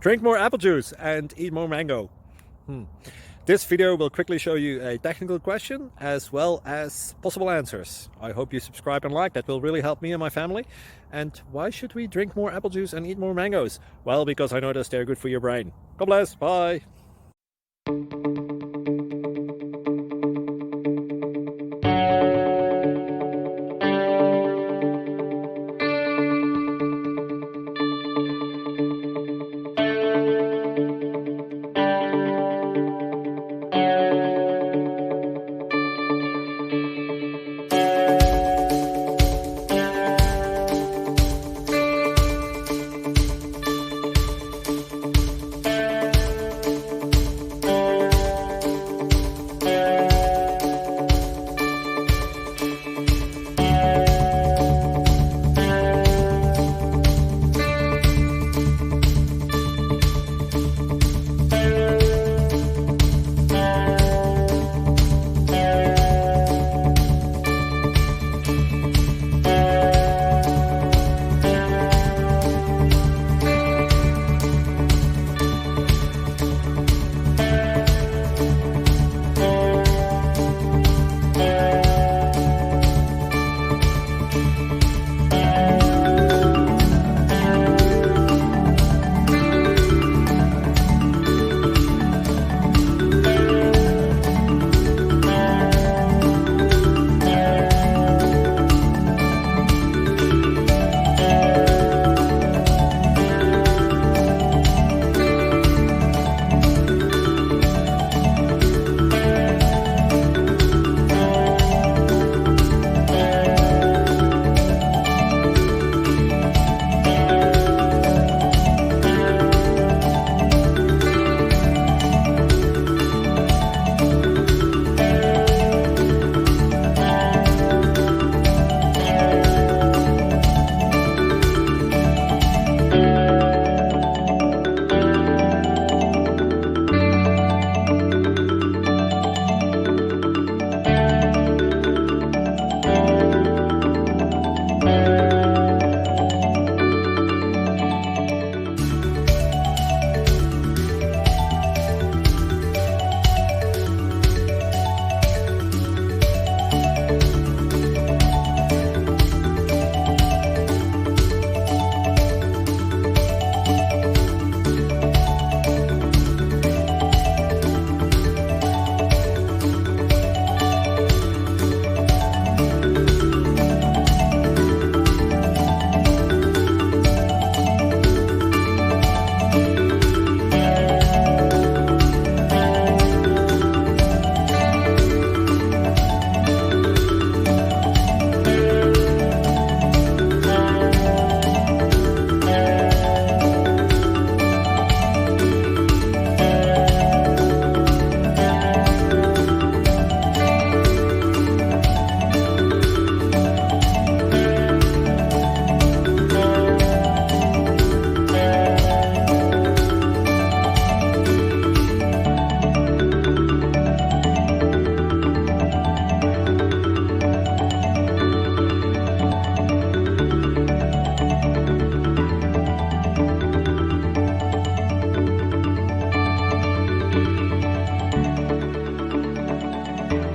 Drink more apple juice and eat more mango. This video will quickly show you a technical question as well as possible answers. I hope you subscribe and like, that will really help me and my family. And why should we drink more apple juice and eat more mangoes? Well, because I noticed they're good for your brain. God bless, bye.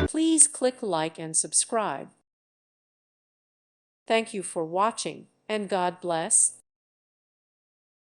Please click like and subscribe. Thank you for watching, and God bless.